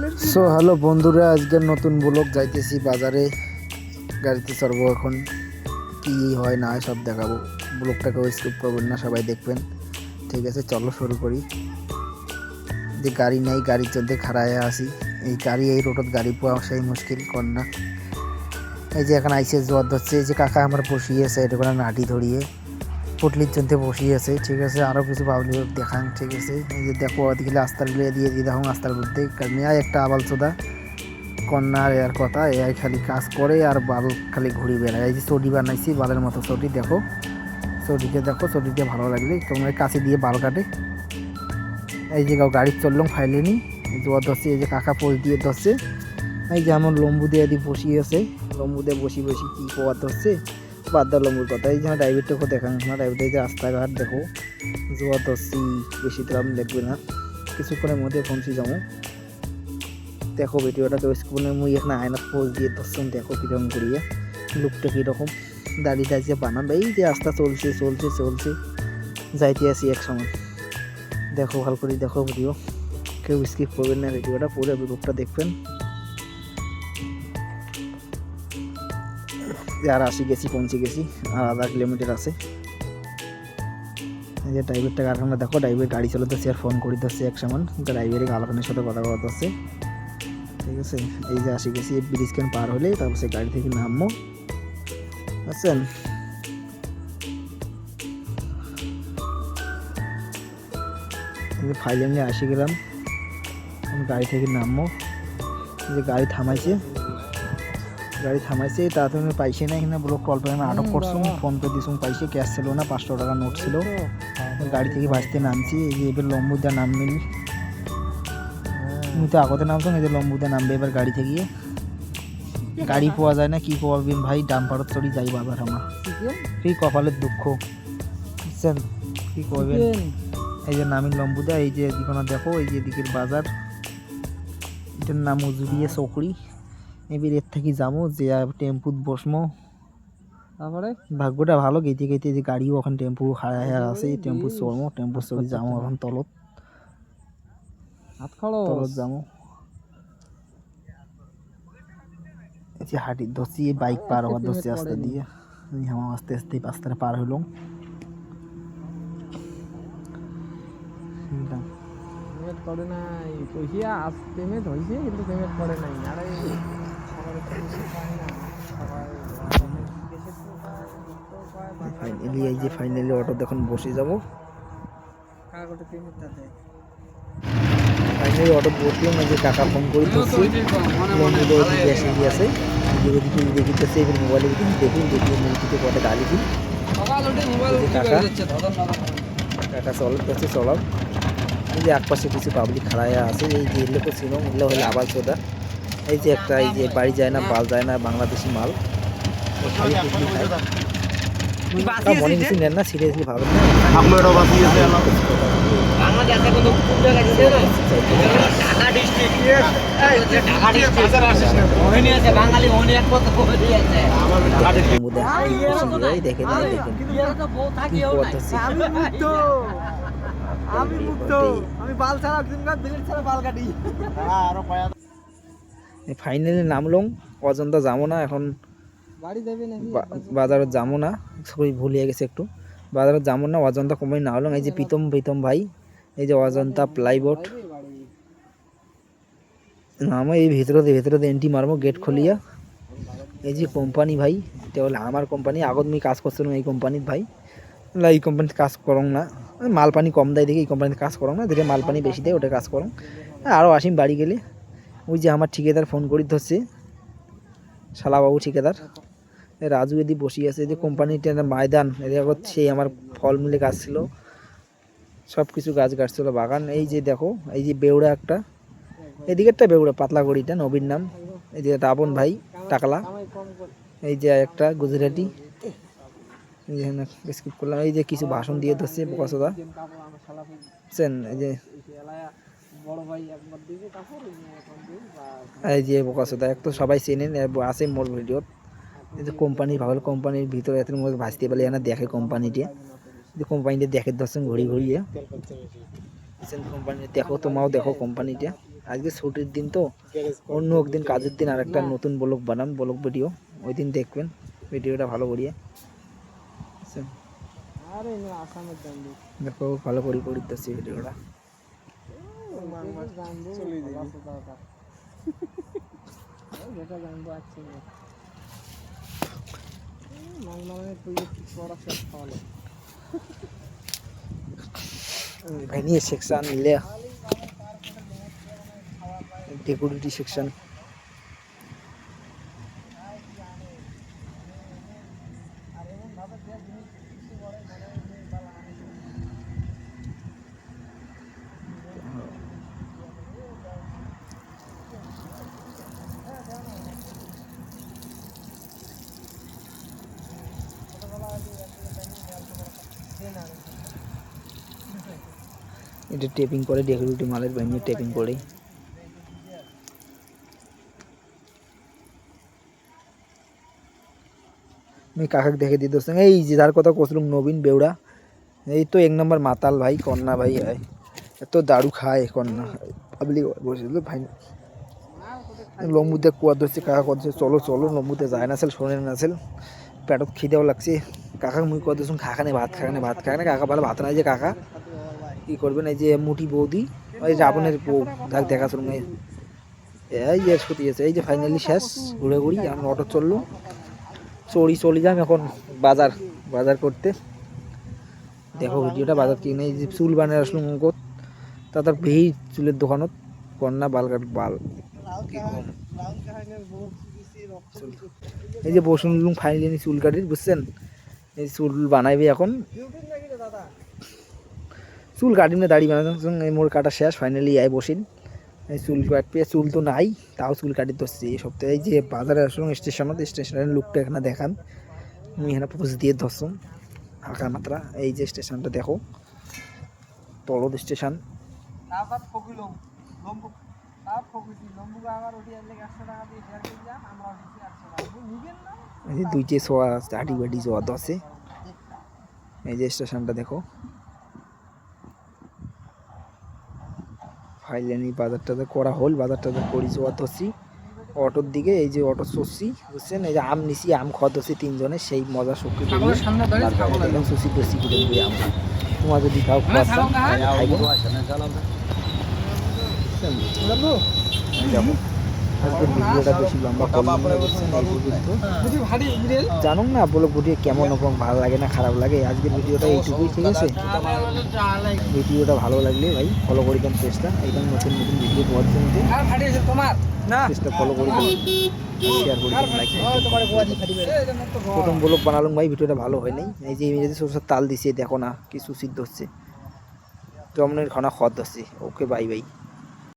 So hello বন্ধুরা, আজকের নতুন ব্লগ যাইতেছি বাজারে, গাড়িতে চড়বো। এখন কি হয় না হয় সব দেখাবো। ব্লগটাকেও স্কিপ করবেন না, সবাই দেখবেন। ঠিক আছে, চলো শুরু করি। যে গাড়ি নাই, গাড়ির জন্য খাড়ায় আসি। এই গাড়ি, এই রোডত গাড়ি পাওয়া সেই মুশকিল কর না। এই যে এখন আইসে জোয়ার ধরছে, এই যে কাকা আমার বসিয়েছে এটা করে নাটি ধরিয়ে পুটলির জন্য বসিয়েছে। ঠিক আছে, আরও কিছু পাবলি দেখান। ঠিক আছে, এই যে দেখো ওদিকে আস্তারগুলো দিয়ে দেখুন, আস্তার বলতে মেয়ায় একটা আবাল চোদা কন্যার এর কথা, এআই খালি কাজ করে আর বাল খালি ঘুরি বেড়ায়। এই যে চটি বানাইছি, বালের মতো চটি। দেখো চটিকে, দেখো চটিতে ভালো লাগলে তোমার কাছে দিয়ে বাল কাটে। এই যে গাড়ি চললাম ফাইলেনি, জোয়া ধরছে। এই যে কাকা পোজ দিয়ে ধরছে। এই যে আমার লম্বু দিয়ে বসিয়েছে, লম্বু দিয়ে বসি কী কোয়া ধরছে, বাদ দাও লম্বুর কথা। এই যে আমার ড্রাইভারটাকে দেখান, আমার ড্রাইভারটা এই যে রাস্তাঘাট দেখো জোয়া ধরছি। বেশি দাম দেখবে না, কিছুক্ষণের মধ্যে পৌঁছে যাবো। দেখো ভিডিওটা তো স্কুলে মুই এখানে আয়নাত পোজ দিয়ে ধরছেন। দেখো কিরকম করিয়ে লুকটা কীরকম দাড়িটা যে বানাবে। এই যে আস্তে চলছে চলছে চলছে, যাইতে আসি এক সময়। দেখো ভালো করে দেখো ভিডিও, কেউ স্কিপ করবেন না, ভিডিওটা পুরো লুকটা দেখবেন। আর আসি গেছি, পৌঁছে গেছি, আর আধা কিলোমিটার আছে। এই যে ড্রাইভারটা কারখানা দেখো, ড্রাইভার গাড়ি চালাতেছে আর ফোন করে দিচ্ছে এক সময়। ড্রাইভারের গার্লফ্রেন্ডের সাথে কথা বলতে হচ্ছে। ঠিক আছে, এই যে আসি গেছি, ব্রিজ ক্যান পার হলে তারপর সে গাড়ি থেকে নামবো। বুঝছেন, ফাইনালি নিয়ে আসি গেলাম, গাড়ি থেকে নামবো। যে গাড়ি থামাইছে, তাড়াতাড়ি পাইছে না। এখানে ব্লক কল করে আটক করছো, ফোন পে দিছুম, পাইছে ক্যাশ ছিল না, 500 টাকা নোট ছিল। গাড়ি থেকে বাঁচতে নামছি। এই যে এবার লম্বুদা নামবেনি, তুমি তো আগতে নামছো, এই যে লম্বুদা নামবে এবার গাড়ি থেকে। গাড়ি পাওয়া যায় না, কি করবেন ভাই, ডাম্পারত চড়ি যাই বাজার। আমার কি কপালের দুঃখ, বুঝছেন, কি করবেন। এই যে নামিন লম্বুদা, এই যে এদিকে দেখো, এই যে এদিকের বাজার, এটার নাম উজুরিয়ে চকরি। এবার এর থেকে যাবো, যে টেম্পুত বসমো। তারপরে ভাগ্যটা ভালো, গেতে গেতে যে গাড়িও এখন টেম্পু হারা আছে, টেম্পু চড়মো, টেম্পু চড়ি যাবো এখন তলত যাবো। যে হাঁটি ধরছি, বাইক পার হওয়ার ধরছি রাস্তা দিয়ে। আমার আস্তে আস্তে রাস্তাটা পার হলাম। করে নাই কইয়া আজ পেমেন্ট হইছে, কিন্তু পেমেন্ট করে নাই। আরে ফাইনালি এই যে ফাইনালি অটো দেখুন বসে যাবো। ফাইনালি অটো বসলাম। এই যে টাকা ফোন করে দিচ্ছি, বন্ধুদের ওদিকে এসে গিয়েছে, ওদিকে দেখিতেছে। এবার মোবাইলের দিকে দেখুন, দেখি মুরগিতে কটা গালি দিন। টাকা চলাচ্ছে চলাও। এই যে একপাশে কিছু পাবলিক খাড়ায় আছে, এই যে এগুলো ছিল, এগুলো হলে আবার চোদা। এই যে একটা, এই যে বাড়ি যায় না, বাল যায় না, বাংলাদেশি মাল খালি পুটলি খায়। মনে কিছু নেন না, সিরিয়াসলি ভাবেন না। দেখেন ফাইনালি নামলাম। অজন্তা যাবো না এখন, বাজারত যাবো না, ভুলিয়ে গেছে একটু। বাজারত যাবো না, অজন্তা কোম্পানি না হলাম। এই যে প্রীতম ভাই, এই যে অজন্তা প্লাইবোর্ড নামো। এই ভেতরে এন্ট্রি মারবো গেট খুলিয়া। এই যে কোম্পানি ভাই, এটা হলো আমার কোম্পানি। আগত আমি কাজ করছিলাম এই কোম্পানির ভাই। এই কোম্পানিতে কাজ করং না, মাল পানি কম দেয় দেখে এই কোম্পানিতে কাজ করং না। যেটা মাল পানি বেশি দেয় ওটা কাজ করং। আরও আসিম বাড়ি গেলে। ওই যে আমার ঠিকাদার ফোন করি ধরছে, শালাবাবু ঠিকাদার রাজু এদি বসিয়ে আছে। যে কোম্পানিটা ময়দান, এর আগত সেই আমার ফলমূলে গাছ ছিল, সব কিছু গাছ ছিল বাগান। এই যে দেখো, এই যে বেউড়া একটা, এদিকেরটা বেউড়া পাতলা গড়িটা, নবীর নাম। এই যে রাবণ ভাই টাকলা, এই যে একটা গুজরাটি। এই যে স্কিপ করলাম। এই যে কিছু ভাষণ দিয়ে ধরছে বোকাচোদা, বুঝছেন। এই যে বোকাচোদা এক তো সবাই চেনেন, আছে মোর ভিডিওত। এই যে কোম্পানি ভালো, কোম্পানির ভিতরে এত মধ্যে ভাসতে পারলে না, দেখে কোম্পানিটা, যে কোম্পানিটা দেখে ধরছেন ঘড়ি ঘড়িয়ে। কোম্পানি দেখো, তোমাও দেখো কোম্পানিটা। আজকে ছুটির দিন তো, অন্য একদিন কাজের দিন আর একটা নতুন ব্লগ বানাম, ব্লগ ভিডিও, ওই দিন দেখবেন ভিডিওটা ভালো করিয়ে। বুঝছেন? আরে না আসামের জানবো দেখো ভালো করে দিতেছি ভিডিওটা। জানবো চলে যাবে দরকার যেটা জানবো আছে মানে তুই বড় শেষ খাওয়ালো ভ্যানিয়ে সেকশন নিলে ডেকোরেটি সেকশন। এটা টেপিং করে ডেকোরেটিভ মালের ভ্যানিয়ে টেপিং করে। আমি কাকাকে দেখে দিতে এই যে যার কথা কসলুম নবীন বেউড়া, এই তো এক নম্বর মাতাল ভাই, কন্যা ভাই এত দারু খায় কন্যা পাবলি বসেছিল ভাই। লম্বুতে কুয়া ধরছে, কাকা কত চলো চলো লম্বুতে যায় না, শোনে না, পেটত খিদেও লাগছে। কাকা মুই কত খাখানে ভাত খাখানে ভাত খাখানে, কাকা বলে ভাত নাই যে কাকা কি করবেন, এই যে মুটি বৌদি ওই রাবণের বউ যাক দেখা শুনুন এই যে সত্যি আছে। এই যে ফাইনালি শেষ ঘুরে ঘুরি, আমি অটো চললো চলে যাম এখন বাজার বাজার করতে। দেখো ভিডিওটা বাজার কিনে এই যে চুল বানিয়ে আসলাম মুখত, তার ভেই চুলের দোকানত কন্যা বাল কাট বাল কি কম। এই যে বসুন ফাইনালি চুল কাটির, বুঝছেন? এই চুল বানাইবে এখন, চুল কাটিম না দাড়ি বানানো, এই মোর কাটা শেষ ফাইনালি আয় বসিন। এই চুল কাটবে, চুল তো নাই তাও চুল কাটি ধরছি এই সপ্তাহে। এই যে বাজারে আসলাম স্টেশনত, স্টেশনের লুকটা এখানে দেখান, মুই এখানে পোজ দিয়ে ধরছুম হালকা মাত্রা। এই যে স্টেশনটা দেখো, তলদ স্টেশন। এই যে দুইটে সোয়া হাঁটি বাটি সোয়া আছে। এই যে স্টেশনটা দেখো, ফাইলানি বাজারটা করা হল, বাজারটা করি সোয়া ধরছি অটোর দিকে। এই যে অটো চড়ছি, বুঝছেন? এই যে আম নিছি, আম খাওয়া ধরছি তিনজনে, সেই মজা শক্তি সুশি দোষি করে বই আম তোমার যদি খাও খাওয়াচ্ছাম যাবো। আজকের ভিডিওটা বেশি লম্বা করলাম না, বুঝছেন? জানুন না বলো ভিডিও কেমন রকম ভালো লাগে না খারাপ লাগে। আজকের ভিডিওটা এইটুকুই, ঠিক আছে? ভিডিওটা ভালো লাগলে ভাই ফলো করে দেন পেজটা, একদম নতুন নতুন ভিডিও পাওয়ার জন্য পেজটা ফলো করে দেন, শেয়ার করে দেন, লাইক। প্রথম ব্লগ বানালাম ভাই, ভিডিওটা ভালো হয় নাই। এই যে ইংরেজি সরষের তাল দিছে দেখো না, কিছু সিদ্ধ হচ্ছে, জমনের খানা খাওয়া ধরছে। Okay bye bye.